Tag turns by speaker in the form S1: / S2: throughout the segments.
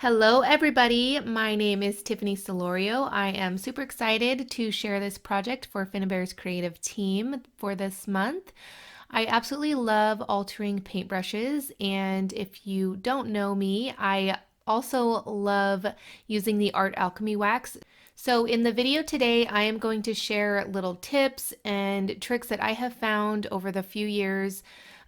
S1: Hello, everybody. My name is Tiffany Solorio. I am super excited to share this project for Finnabair's creative team for this month. I absolutely love altering paintbrushes, and if you don't know me, I also love using the art alchemy wax. So in the video today, I am going to share little tips and tricks that I have found over the few years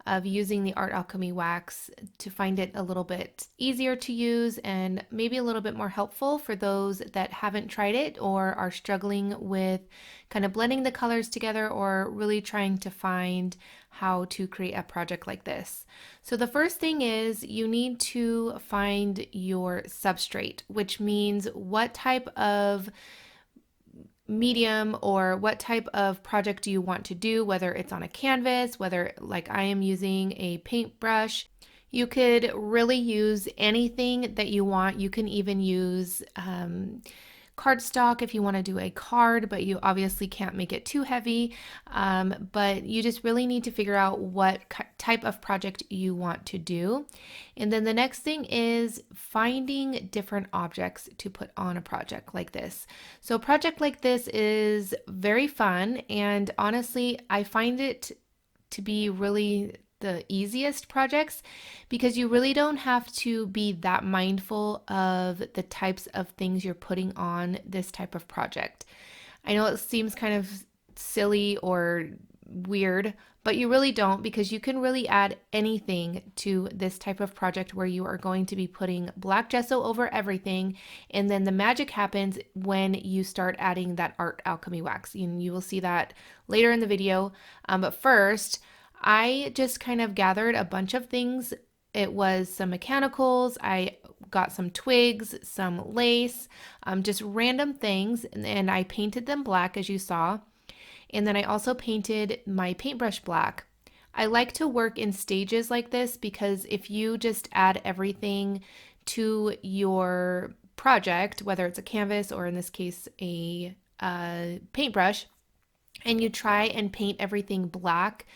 S1: of using the art alchemy wax to find it a little bit easier to use and maybe a little bit more helpful for those that haven't tried it or are struggling with kind of blending the colors together or really trying to find how to create a project like this. So the first thing is you need to find your substrate, which means what type of medium or what type of project do you want to do, whether it's on a canvas, whether like I am using a paintbrush. You could really use anything that you want. You can even use cardstock if you want to do a card, but you obviously can't make it too heavy. But you just really need to figure out what type of project you want to do. And then the next thing is finding different objects to put on a project like this. So a project like this is very fun, and honestly, I find it to be really the easiest projects because you really don't have to be that mindful of the types of things you're putting on this type of project. I know it seems kind of silly or weird, but you really don't, because you can really add anything to this type of project where you are going to be putting black gesso over everything, and then the magic happens when you start adding that art alchemy wax. You will see that later in the video, but first I just kind of gathered a bunch of things. It was some mechanicals, I got some twigs, some lace, just random things, and I painted them black as you saw. And then I also painted my paintbrush black. I like to work in stages like this because if you just add everything to your project, whether it's a canvas or in this case a paintbrush, and you try and paint everything black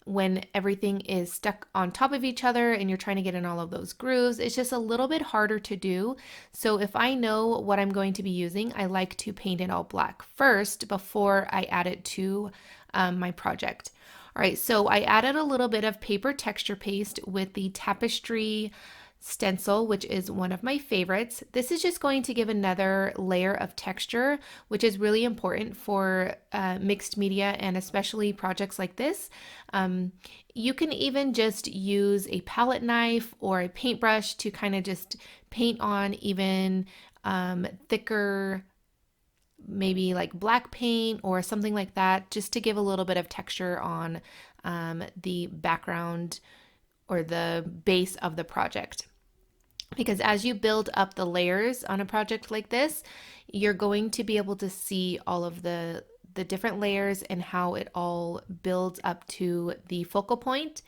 S1: when everything is stuck on top of each other and you're trying to get in all of those grooves, it's just a little bit harder to do. So if I know what I'm going to be using, I like to paint it all black first before I add it to my project. All right, so I added a little bit of paper texture paste with the tapestry stencil, which is one of my favorites. This is just going to give another layer of texture, which is really important for mixed media and especially projects like this. You can even just use a palette knife or a paintbrush to kind of just paint on even thicker, maybe like black paint or something like that, just to give a little bit of texture on the background or the base of the project. Because as you build up the layers on a project like this, you're going to be able to see all of the different layers and how it all builds up to the focal point.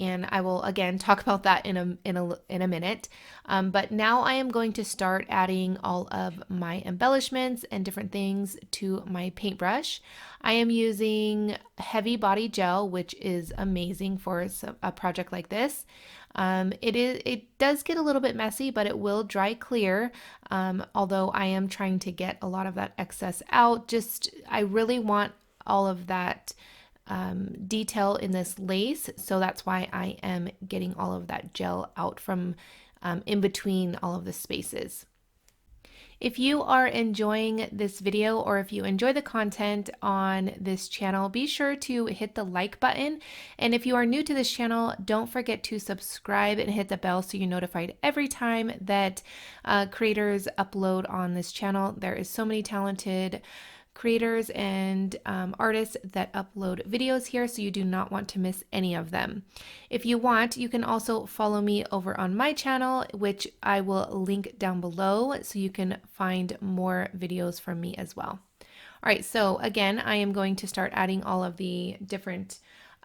S1: And I will again talk about that in a minute. But now I am going to start adding all of my embellishments and different things to my paintbrush. I am using heavy body gel, which is amazing for a project like this. It does get a little bit messy, but it will dry clear. Although I am trying to get a lot of that excess out. I really want all of that detail in this lace, so that's why I am getting all of that gel out from in between all of the spaces. If you are enjoying this video or if you enjoy the content on this channel, be sure to hit the like button. And if you are new to this channel, don't forget to subscribe and hit the bell so you're notified every time that creators upload on this channel. There is so many talented creators and artists that upload videos here, so you do not want to miss any of them. If you want, you can also follow me over on my channel, which I will link down below so you can find more videos from me as well. All right, so again, I am going to start adding all of the different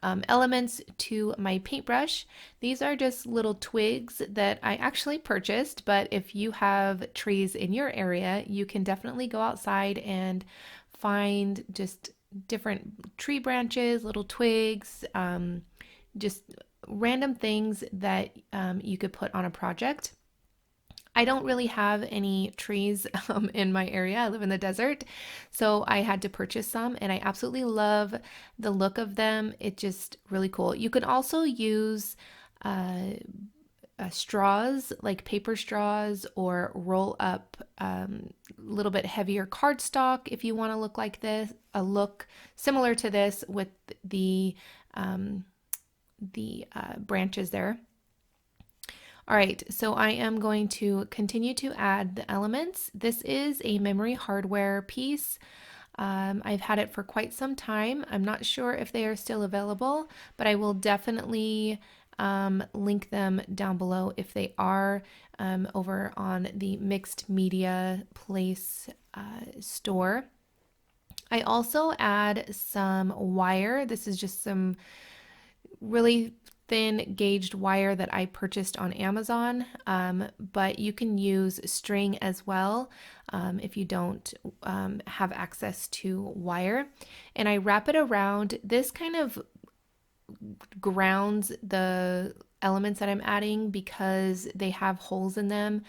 S1: elements to my paintbrush. These are just little twigs that I actually purchased, but if you have trees in your area, you can definitely go outside and find just different tree branches, little twigs, just random things that you could put on a project. I don't really have any trees in my area. I live in the desert. So I had to purchase some and I absolutely love the look of them. It's just really cool. You can also use uh, straws, like paper straws, or roll up a little bit heavier cardstock if you want to look like this, a look similar to this with um, the branches there. All right, so I am going to continue to add the elements. This is a memory hardware piece. I've had it for quite some time. I'm not sure if they are still available, but I will definitely link them down below if they are over on the Mixed Media Place store. I also add some wire. This is just some really thin gauged wire that I purchased on Amazon, but you can use string as well if you don't have access to wire. And I wrap it around. This kind of grounds the elements that I'm adding because they have holes in them.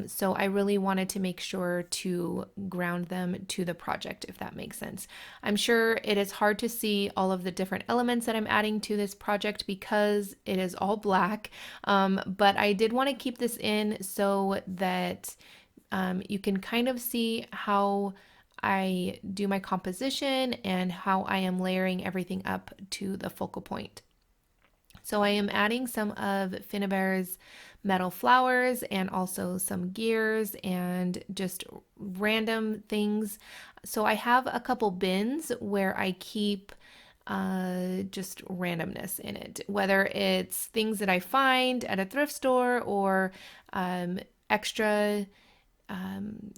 S1: So I really wanted to make sure to ground them to the project, if that makes sense. I'm sure it is hard to see all of the different elements that I'm adding to this project because it is all black, but I did want to keep this in so that you can kind of see how I do my composition and how I am layering everything up to the focal point. So I am adding some of Finnabair's metal flowers and also some gears and just random things. So I have a couple bins where I keep just randomness in it, whether it's things that I find at a thrift store or extra um,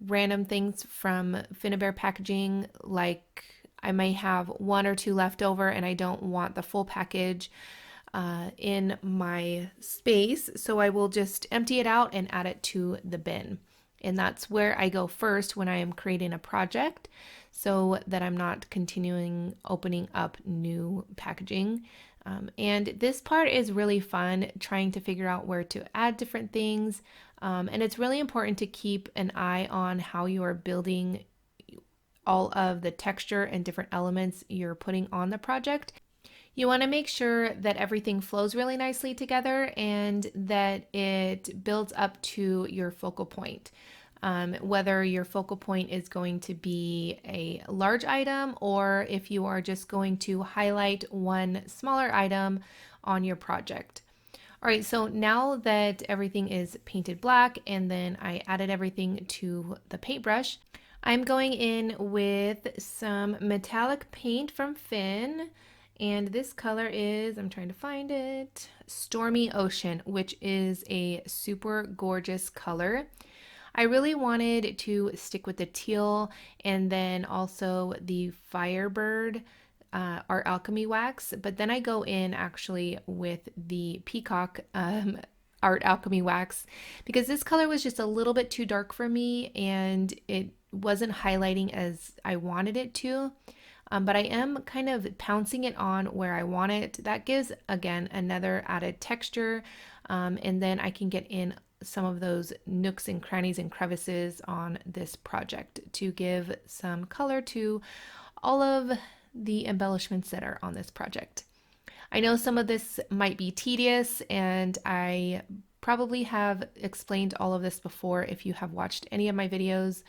S1: random things from Finnabair packaging, like I may have one or two left over and I don't want the full package in my space. So I will just empty it out and add it to the bin. And that's where I go first when I am creating a project so that I'm not continuing opening up new packaging. And this part is really fun, trying to figure out where to add different things. And it's really important to keep an eye on how you are building all of the texture and different elements you're putting on the project. You want to make sure that everything flows really nicely together and that it builds up to your focal point. Whether your focal point is going to be a large item or if you are just going to highlight one smaller item on your project. All right, so now that everything is painted black and then I added everything to the paintbrush, I'm going in with some metallic paint from Finn. And this color is, I'm trying to find it, Stormy Ocean, which is a super gorgeous color. I really wanted to stick with the teal and then also the Firebird Art Alchemy wax, but then I go in actually with the Peacock Art Alchemy wax because this color was just a little bit too dark for me and it wasn't highlighting as I wanted it to. But I am kind of pouncing it on where I want it. That gives, again, another added texture. And then I can get in some of those nooks and crannies and crevices on this project to give some color to all of the embellishments that are on this project. I know some of this might be tedious, and I probably have explained all of this before if you have watched any of my videos,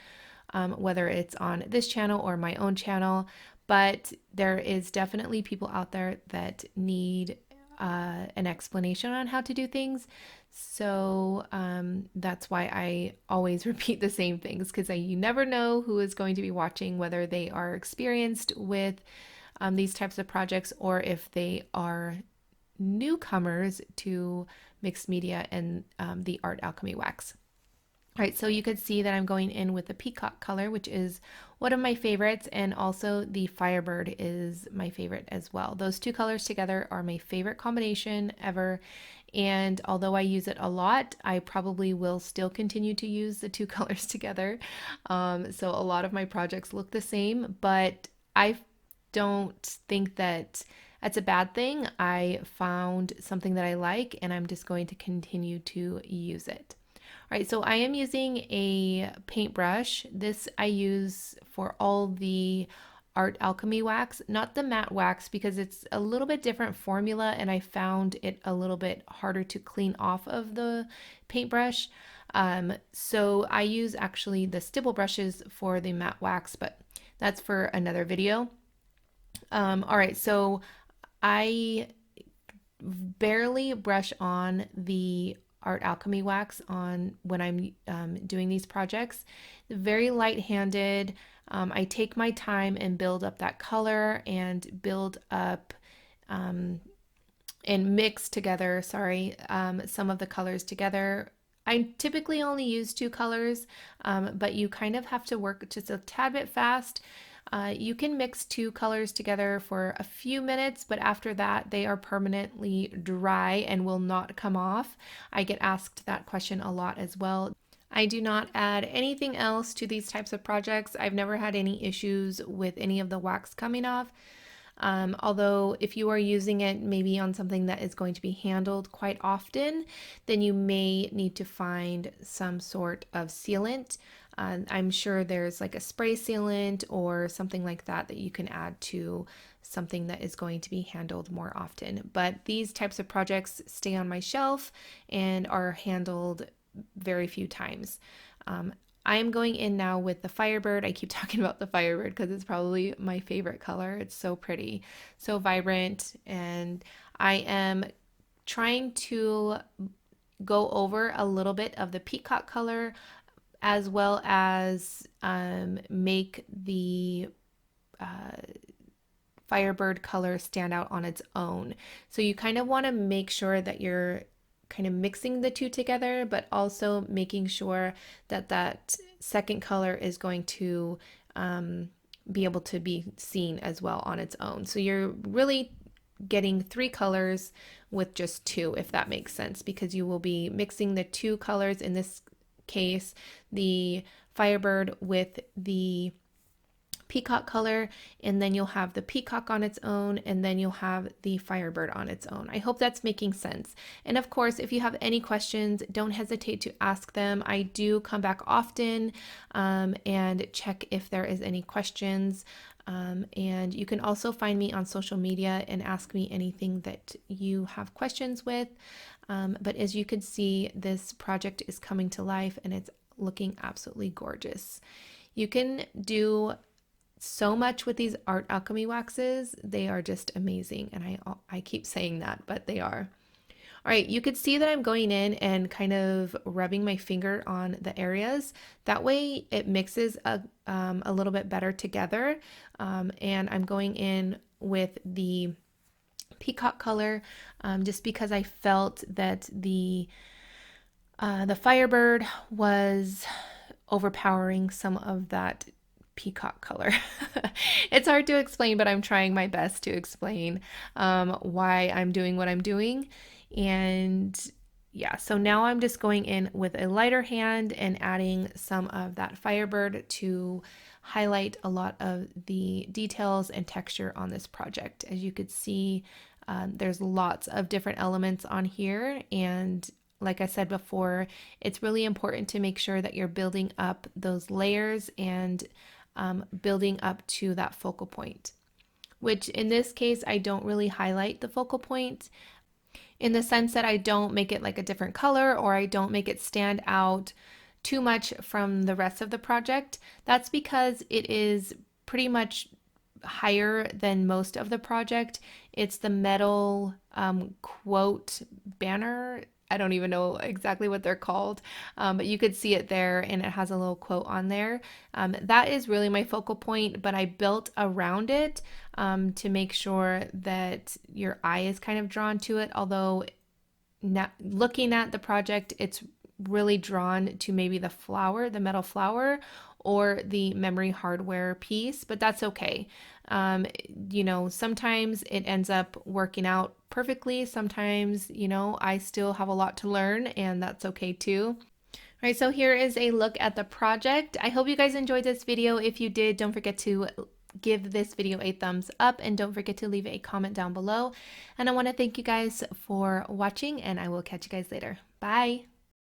S1: whether it's on this channel or my own channel. But there is definitely people out there that need an explanation on how to do things. So that's why I always repeat the same things because you never know who is going to be watching, whether they are experienced with these types of projects or if they are newcomers to mixed media and the art alchemy wax. All right, so you could see that I'm going in with the peacock color, which is one of my favorites, and also the Firebird is my favorite as well. Those two colors together are my favorite combination ever, and although I use it a lot, I probably will still continue to use the two colors together. So a lot of my projects look the same, but I don't think that that's a bad thing. I found something that I like, and I'm just going to continue to use it. right, so I am using a paintbrush. This I use for all the art alchemy wax, not the matte wax because it's a little bit different formula and I found it a little bit harder to clean off of the paintbrush. So I use actually the stipple brushes for the matte wax, but that's for another video. All right, so I barely brush on the art alchemy wax on when I'm doing these projects. Very light-handed. I take my time and build up that color and build up and mix together, some of the colors together. I typically only use two colors, but you kind of have to work just a tad bit fast. You can mix two colors together for a few minutes, but after that, they are permanently dry and will not come off. I get asked that question a lot as well. I do not add anything else to these types of projects. I've never had any issues with any of the wax coming off. Although if you are using it maybe on something that is going to be handled quite often, then you may need to find some sort of sealant. I'm sure there's like a spray sealant or something like that that you can add to something that is going to be handled more often. But these types of projects stay on my shelf and are handled very few times. I am going in now with the Firebird. I keep talking about the Firebird because it's probably my favorite color. It's so pretty, so vibrant, and I am trying to go over a little bit of the peacock color as well as make the Firebird color stand out on its own. So you kind of want to make sure that you're kind of mixing the two together, but also making sure that that second color is going to be able to be seen as well on its own. So you're really getting three colors with just two, if that makes sense, because you will be mixing the two colors, in this case, the Firebird with the peacock color, and then you'll have the peacock on its own, and then you'll have the Firebird on its own. I hope that's making sense. And of course, if you have any questions, don't hesitate to ask them. I do come back often and check if there is any questions. And you can also find me on social media and ask me anything that you have questions with. But as you can see, this project is coming to life and it's looking absolutely gorgeous. You can do so much with these art alchemy waxes. They are just amazing, and I keep saying that, but they are. All right, you could see that I'm going in and kind of rubbing my finger on the areas. That way it mixes a little bit better together. And I'm going in with the peacock color just because I felt that the Firebird was overpowering some of that peacock color. It's hard to explain, but I'm trying my best to explain why I'm doing what I'm doing. And yeah, so now I'm just going in with a lighter hand and adding some of that Firebird to highlight a lot of the details and texture on this project. As you could see, there's lots of different elements on here, and like I said before, it's really important to make sure that you're building up those layers and building up to that focal point, which in this case, I don't really highlight the focal point in the sense that I don't make it like a different color or I don't make it stand out too much from the rest of the project. That's because it is pretty much higher than most of the project. It's the metal quote banner. I don't even know exactly what they're called, but you could see it there and it has a little quote on there. That is really my focal point, but I built around it to make sure that your eye is kind of drawn to it. Although looking at the project, it's really drawn to maybe the flower, the metal flower, or the memory hardware piece, but that's okay. Sometimes it ends up working out perfectly. Sometimes, I still have a lot to learn, and that's okay too. All right, so here is a look at the project. I hope you guys enjoyed this video. If you did, don't forget to give this video a thumbs up and don't forget to leave a comment down below. And I want to thank you guys for watching, and I will catch you guys later. Bye.